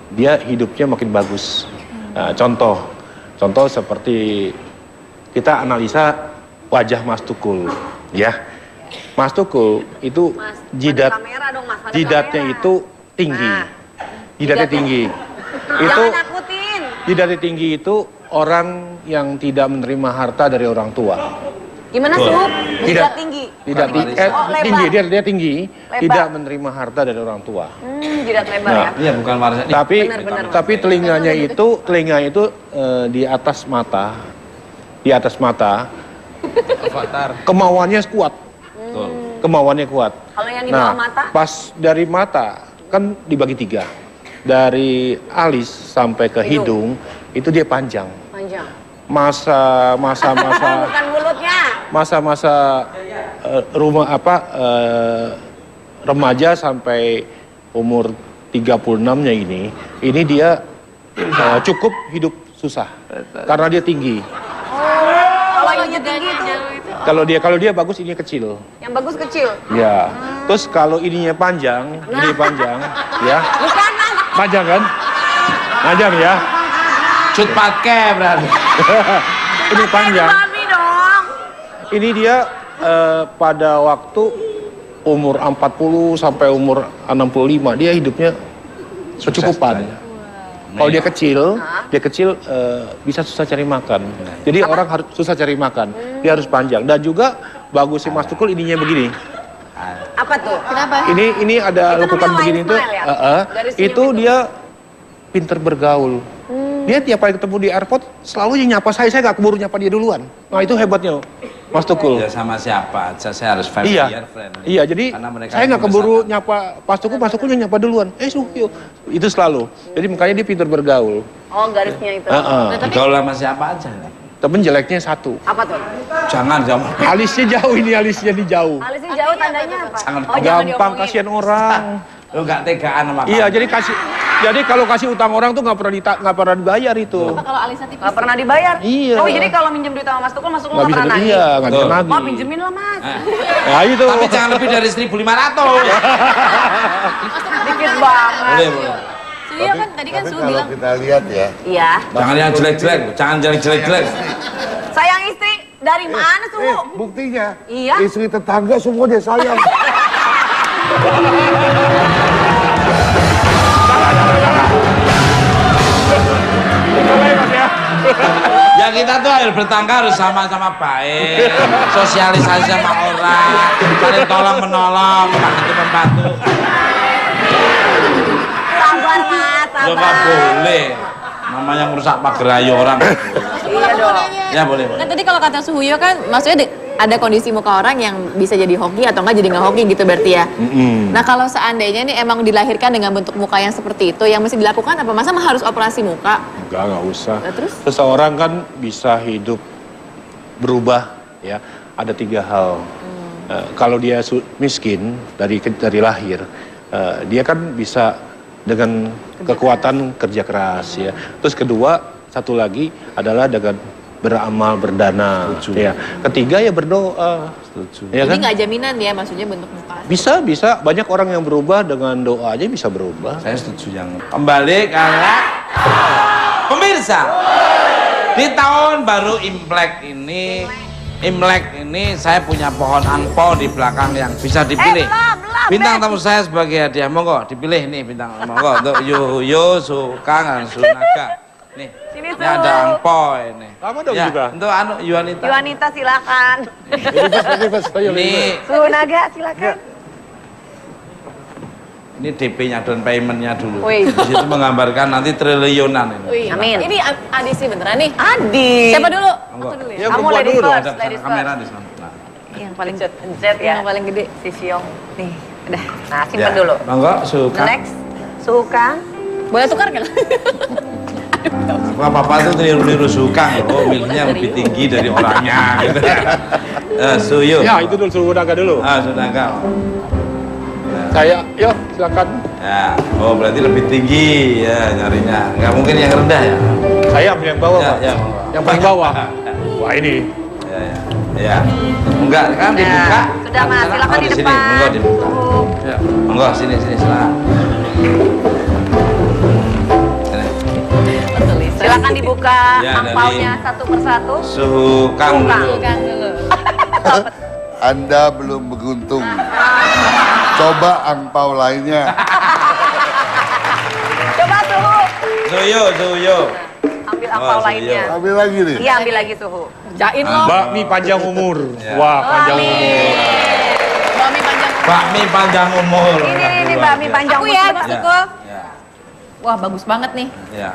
dia hidupnya makin bagus. Nah, contoh seperti kita analisa wajah Mas Tukul, ya. Mas Tukul itu jidatnya itu tinggi, jidatnya tinggi. Itu jidatnya tinggi itu orang yang tidak menerima harta dari orang tua. Gimana Sup? Jidat tinggi? Tidak tinggi, tinggi, dia tinggi, lebar. tidak menerima harta dari orang tua. Jidat lebar Nah, ya? Iya bukan warisan. Tapi telinganya itu di atas mata, kemauannya kuat, kemauannya kuat. Kalau yang di bawah mata? Pas dari mata kan dibagi 3, dari alis sampai ke hidung itu dia panjang. Panjang. Masa-masa Bukan mulutnya. masa-masa remaja sampai umur 36-nya ini dia cukup hidup susah karena dia tinggi. Kalau ininya tinggi itu? Kalau dia bagus, ininya kecil. Yang bagus kecil? Ya. Terus kalau ininya panjang, ini panjang, ya. Bukan Mas. Panjang kan? Panjang ya. Cut pakai berarti. Ini panjang. Babi dong. Ini dia pada waktu umur 40 sampai umur 65 dia hidupnya kecukupan. Kalau dia kecil bisa susah cari makan. Jadi orang harus susah cari makan. Dia harus panjang dan juga bagus si Mas Tukul ininya begini. Apa tuh? Kenapa? Ini ada Itu lekukan namanya begini line tuh. smile ya? Garis Itu senyum dia pinter bergaul. Dia tiap kali ketemu di airport selalu yang nyapa saya nggak keburu nyapa dia duluan. Nah itu hebatnya Mas Tukul. Ya sama siapa aja saya harus familiar friendly. Iya, jadi saya nggak keburu nyapa Mas Tukul yang nyapa duluan. Suyo. Itu selalu. Jadi makanya dia pinter bergaul. Oh garisnya itu. Kalau sama siapa aja. Temen jeleknya satu. Apa tuh? Jangan. Alisnya jauh ini, alisnya dijauh. Alisnya jauh tandanya apa? Jangan. Jangan Gampang diomongin. kasihan orang. Lu nggak tegaan sama Iya, kamu. jadi kalau kasih utang orang tuh nggak pernah dibayar itu. Apa kalau alisnya tipis? Nggak pernah dibayar? Iya. Oh jadi kalau minjem duit sama Mas Tukul nggak Nggak bisa pernah nagih? iya, nggak bisa Betul. nagih. Mau pinjemin lah Mas. Nah itu. Tapi jangan lebih dari 1.500. Dikit banget. Boleh. Suyo kan tadi kan Tapi Su kalau bilang kita lihat ya, Iya. Jangan yang jelek-jelek, jangan yang jelek-jelek. Sayang istri dari mana Su? buktinya Iya. istri tetangga semua dia sayang. Ya kita tuh harus bertangga harus sama-sama baik, sosialisasi sama orang, saling tolong menolong, membantu. Sabar Mas, Ya sabar. nggak boleh, namanya merusak pagar ayu orang. Iya dong. Ya boleh. kan tadi kalau kata Suhuyo kan maksudnya ada kondisi muka orang yang bisa jadi hoki atau enggak jadi nggak hoki gitu berarti ya. Nah kalau seandainya nih emang dilahirkan dengan bentuk muka yang seperti itu, yang mesti dilakukan apa? Masa harus operasi muka? Nggak usah. Nah, terus? Seseorang kan bisa hidup berubah ya. Ada 3 hal. Kalau dia miskin dari lahir, dia kan bisa dengan kekuatan kerja keras ya. Terus kedua, satu lagi adalah dengan beramal berdana. Ya. Ketiga ya berdoa. Ya Jadi kan? nggak jaminan ya maksudnya bentuk muka. Bisa. Banyak orang yang berubah dengan doa aja bisa berubah. Saya setuju yang kembali karena pemirsa di tahun baru Imlek ini saya punya pohon angpau di belakang yang bisa dipilih. Belum, Bintang tamu saya sebagai hadiah, monggo dipilih nih bintang, monggo untuk Yuyo, Sukang, dan Sunaga. Nih, Sini, ini ada Su. angpau ini. Kamu dong Ya, juga. untuk Yuanita. Yuanita silakan. Ini Sunaga silakan. ini DP-nya down payment-nya dulu. Wih. Di situ menggambarkan nanti triliunan ini. Wih, Amin. Ini adisi beneran nih. Adi. Siapa dulu? Monggo. Aku dulu ya. Ya, Kamu perempuan ladies dulu dong. first, Ada ladies kamera first. di sana. Nah. Yang paling jet ya. Yang paling gede. Si Siong. Nih, Udah, nah simpen dulu. Monggo, suka. Next, suka. Boleh tukar kan? Papa tuh niru-niru suka, oh milihnya lebih tinggi dari orangnya. Gitu. Suyo. Ya, itu dulu suhu naga dulu. Sunaga. Saya, yuk silakan. Ya, oh berarti lebih tinggi ya nyarinya. Nggak mungkin yang rendah ya. Saya ambil yang bawah, Pak. Ya, Yang paling bawah. Wah, ini. Ya. Enggak kan dibuka. Sudah Mas, silakan di sini. depan. Monggo dibuka. Ya. Monggo sini silakan. Silakan dibuka Ya, angpaunya satu persatu. Suhu Kang dulu. Anda belum beruntung. Coba angpau lainnya. Coba suhu. Suyo. Ambil angpau Suyo. lainnya. Ambil lagi nih. Iya, ambil lagi suhu. Jain loh. Bakmi panjang umur. Ya. Wah, panjang umur. Bakmi panjang. Bakmi panjang umur. Ini bakmi panjang Aku umur. ya, Coba. Mas Tukul. Ya. Wah, bagus banget nih. Ya.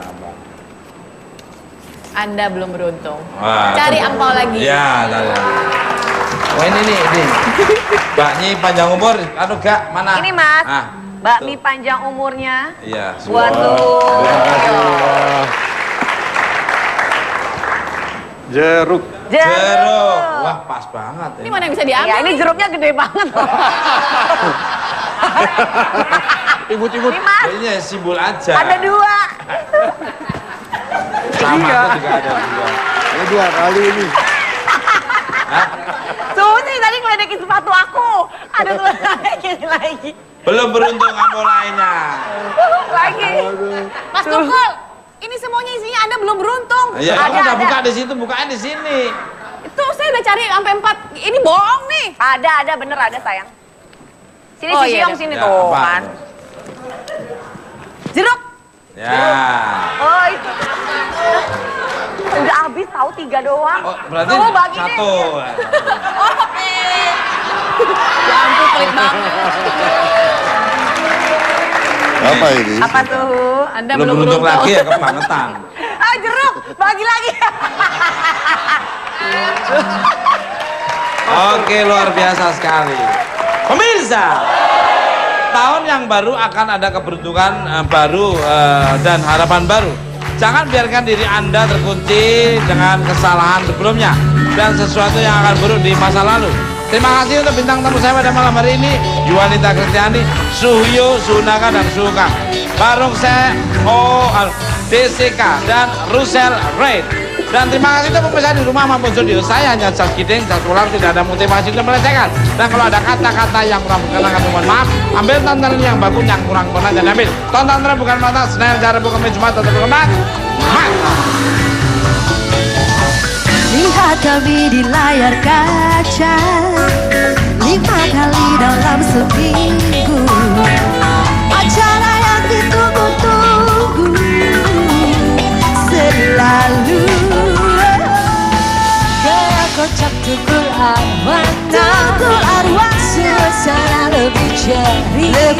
Anda belum beruntung. Wah, Cari angpau lagi. Ya, cari. Wah ini. Bakmi panjang umur, gak mana? Ini Mas, Ah, bakmi panjang umurnya. iya. Buat tuh. Jeruk. Jeruk. Wah, pas banget. Ini mana yang bisa diambil? Ya, ini nih? jeruknya gede banget. Imut-imut. Ini Mas, Ini simbol aja. ada dua. Sama tuh juga ada dua. Ini 2 kali ini. Tuh sih tadi ngeledekin sepatu aku. Ada tuh ngeledekin lagi. Belum beruntung kamu lainnya. Lagi. Mas Tukul, ini semuanya isinya Anda belum beruntung. Ya, Ada, kamu udah ada. buka di situ, bukain di sini. Itu saya udah cari sampai 4. Ini bohong nih. Ada bener ada sayang. Sini Oh, si iya, Siong iya. sini Ya, tuh apa? kan. Jeruk. Ya. Oh itu. Udah habis tahu 3 doang. Oh, berarti Tuh, bagi deh. satu. Ya ampun, pelit banget. Apa ini? Apa tuh? Anda Belum beruntung lagi ya kebangetan. Ah jeruk, bagi lagi. Oke, luar biasa sekali. Pemirsa, tahun yang baru akan ada keberuntungan baru dan harapan baru. Jangan biarkan diri Anda terkunci dengan kesalahan sebelumnya dan sesuatu yang akan buruk di masa lalu. Terima kasih untuk bintang tamu saya pada malam hari ini, Yuanita Kristiani, Suhyo, Sunaga, dan Suka. Barongsai, DCK, dan Rusel Raid. Dan terima kasih untuk pemirsa di rumah maupun studio. Saya hanya Charles Kiding, Charles Pulang, tidak ada motivasi untuk melecehkan. Dan kalau ada kata-kata yang kurang berkenan, kami mohon maaf. Ambil tontonan yang bagus, yang kurang berkenan, dan ambil. Tonton bukan mata, Senin, cara bukan cuma tetap berkenan. Mantap. Lihat kami di layar kaca 5 kali dalam seminggu. Acara yang ditunggu-tunggu selalu. Gaya kocak tukul arwana, suasana lebih ceria.